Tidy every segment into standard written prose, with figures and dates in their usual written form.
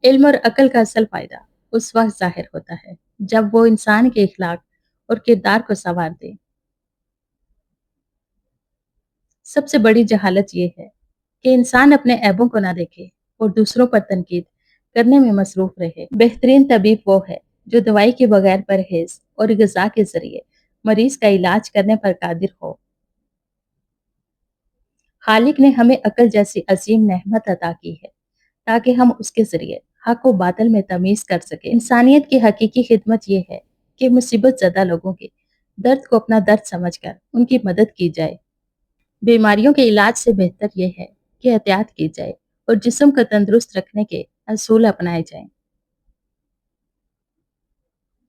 علم اور عقل کا اصل فائدہ اس وقت ظاہر ہوتا ہے جب وہ انسان کے اخلاق اور کردار کو سنوار دے۔ سب سے بڑی جہالت یہ ہے کہ انسان اپنے عیبوں کو نہ دیکھے اور دوسروں پر تنقید کرنے میں مصروف رہے۔ بہترین طبیب وہ ہے جو دوائی کے بغیر پرہیز اور غذا کے ذریعے مریض کا علاج کرنے پر قادر ہو۔ خالق نے ہمیں عقل جیسی عظیم نعمت عطا کی ہے تاکہ ہم اس کے ذریعے حق و باطل میں تمیز کر سکیں۔ انسانیت کی حقیقی خدمت یہ ہے کہ مصیبت زدہ لوگوں کے درد کو اپنا درد سمجھ کر ان کی مدد کی جائے۔ بیماریوں کے علاج سے بہتر یہ ہے کہ احتیاط کی جائے اور جسم کو تندرست رکھنے کے اصول اپنائے جائیں۔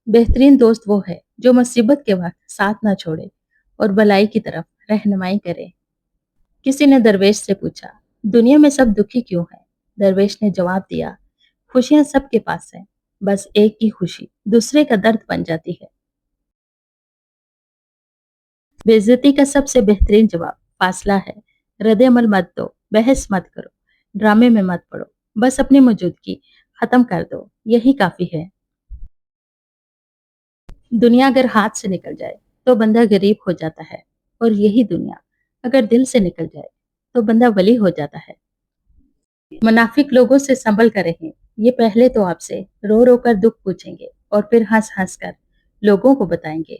بہترین دوست وہ ہے جو مصیبت کے وقت ساتھ نہ چھوڑے اور بلائی کی طرف رہنمائی کرے۔ کسی نے درویش سے پوچھا، دنیا میں سب دکھی کیوں ہیں؟ درویش نے جواب دیا، خوشیاں سب کے پاس ہیں، بس ایک کی خوشی دوسرے کا درد بن جاتی ہے۔ بے عزتی کا سب سے بہترین جواب فاصلہ ہے۔ رد عمل مت دو، بحث مت کرو، ڈرامے میں مت پڑو، بس اپنی موجودگی ختم کر دو، یہی کافی ہے۔ دنیا اگر ہاتھ سے نکل جائے تو بندہ غریب ہو جاتا ہے، اور یہی دنیا اگر دل سے نکل جائے تو بندہ ولی ہو جاتا ہے۔ منافق لوگوں سے سنبھل کر رہیں، یہ پہلے تو آپ سے رو رو کر دکھ پوچھیں گے اور پھر ہنس ہنس کر لوگوں کو بتائیں گے۔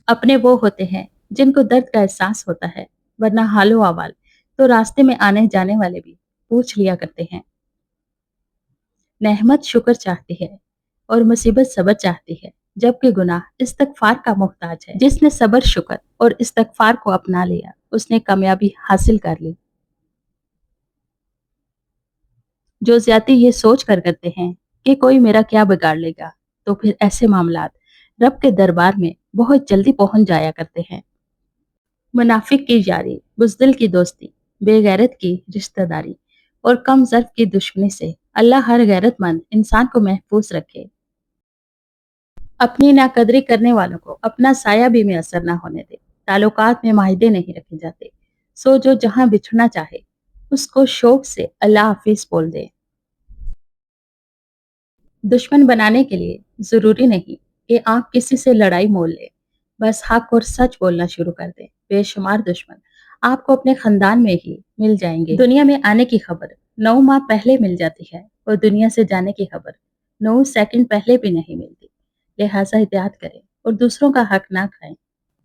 اپنے وہ ہوتے ہیں جن کو درد کا احساس ہوتا ہے، ورنہ حال و احوال تو راستے میں آنے جانے والے بھی پوچھ لیا کرتے ہیں۔ نعمت شکر چاہتی ہے اور مصیبت صبر چاہتی ہے، جبکہ گناہ استغفار کا محتاج ہے۔ جس نے صبر، شکر اور استغفار کو اپنا لیا، اس نے کامیابی حاصل کر لی۔ جو زیادتی یہ سوچ کر کرتے ہیں کہ کوئی میرا کیا بگاڑ لے گا، تو پھر ایسے معاملات رب کے دربار میں بہت جلدی پہنچ جایا کرتے ہیں۔ منافق کی یاری، بزدل کی دوستی، بے غیرت کی رشتہ داری اور کم ظرف کی دشمنی سے اللہ ہر غیرت مند انسان کو محفوظ رکھے۔ اپنی ناقدری کرنے والوں کو اپنا سایہ بھی میسر نہ ہونے دے۔ تعلقات میں معاہدے نہیں رکھے جاتے، سو جو جہاں بچھڑنا چاہے اس کو شوق سے اللہ حافظ بول دے۔ دشمن بنانے کے لیے ضروری نہیں کہ آپ کسی سے لڑائی مول لیں، بس حق اور سچ بولنا شروع کر دیں۔ بے شمار دشمن آپ کو اپنے خاندان میں ہی مل جائیں گے۔ دنیا میں آنے کی خبر 9 ماہ پہلے مل جاتی ہے اور دنیا سے جانے کی خبر 9 سیکنڈ پہلے بھی نہیں ملتی۔ لہٰذا احتیاط کریں اور دوسروں کا حق نہ کھائیں۔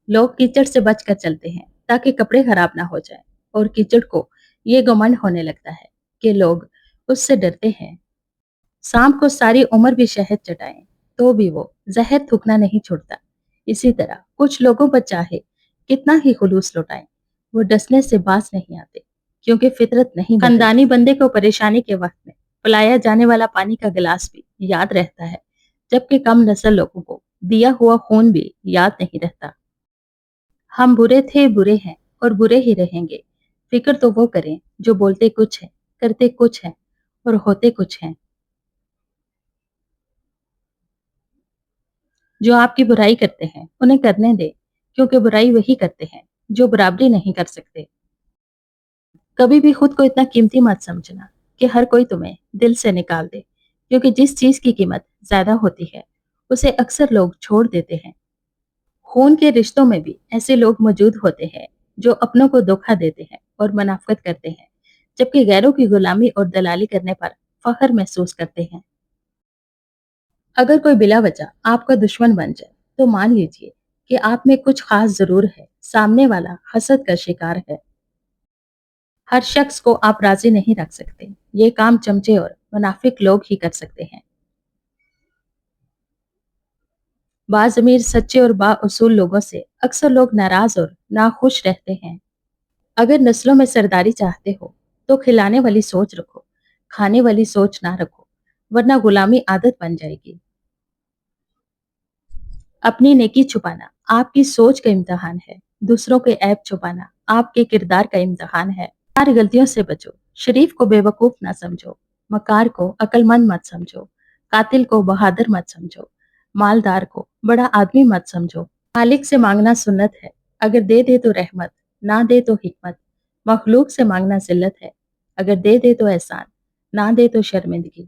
لوگ کیچڑ سے بچ کر چلتے ہیں تاکہ کپڑے خراب نہ ہو جائیں، اور کیچڑ کو یہ گمنڈ ہونے لگتا ہے کہ لوگ اس سے ڈرتے ہیں۔ سانپ کو ساری عمر بھی شہد چٹائیں تو بھی وہ زہر تھوکنا نہیں چھوڑتا۔ اسی طرح کچھ لوگوں پر چاہے کتنا ہی خلوص لوٹائیں، وہ ڈسنے سے باز نہیں آتے، کیونکہ فطرت نہیں بدلتی۔ خاندانی بندے کو پریشانی کے وقت میں پلایا جانے والا پانی کا گلاس بھی یاد رہتا ہے، جبکہ کم نسل لوگوں کو دیا ہوا خون بھی یاد نہیں رہتا۔ ہم برے تھے، برے ہیں اور برے ہی رہیں گے۔ فکر تو وہ کریں جو بولتے کچھ ہیں، کرتے کچھ ہیں اور ہوتے کچھ ہیں۔ جو آپ کی برائی کرتے ہیں انہیں کرنے دیں، کیونکہ برائی وہی کرتے ہیں جو برابری نہیں کر سکتے۔ کبھی بھی خود کو اتنا قیمتی مت سمجھنا کہ ہر کوئی تمہیں دل سے نکال دے، کیونکہ جس چیز کی قیمت زیادہ ہوتی ہے اسے اکثر لوگ چھوڑ دیتے ہیں۔ خون کے رشتوں میں بھی ایسے لوگ موجود ہوتے ہیں جو اپنوں کو دھوکہ دیتے ہیں اور منافقت کرتے ہیں، جبکہ غیروں کی غلامی اور دلالی کرنے پر فخر محسوس کرتے ہیں۔ اگر کوئی بلا وجہ آپ کا دشمن بن جائے تو مان لیجئے کہ آپ میں کچھ خاص ضرور ہے، سامنے والا حسد کا شکار ہے۔ ہر شخص کو آپ راضی نہیں رکھ سکتے، یہ کام چمچے اور منافق لوگ ہی کر سکتے ہیں۔ بعض امیر، سچے اور با اصول لوگوں سے اکثر لوگ ناراض اور ناخوش رہتے ہیں۔ اگر نسلوں میں سرداری چاہتے ہو تو کھلانے والی سوچ رکھو، کھانے والی سوچ نہ رکھو، ورنہ غلامی عادت بن جائے گی۔ اپنی نیکی چھپانا آپ کی سوچ کا امتحان ہے، دوسروں کے عیب چھپانا آپ کے کردار کا امتحان ہے۔ ہر غلطیوں سے بچو، شریف کو بے وقوف نہ سمجھو، مکار کو عقل مند مت سمجھو، قاتل کو بہادر مت سمجھو، مالدار کو بڑا آدمی مت سمجھو۔ مالک سے مانگنا سنت ہے، اگر دے دے تو رحمت، نہ دے تو حکمت۔ مخلوق سے مانگنا ذلت ہے، اگر دے دے تو احسان، نہ دے تو شرمندگی۔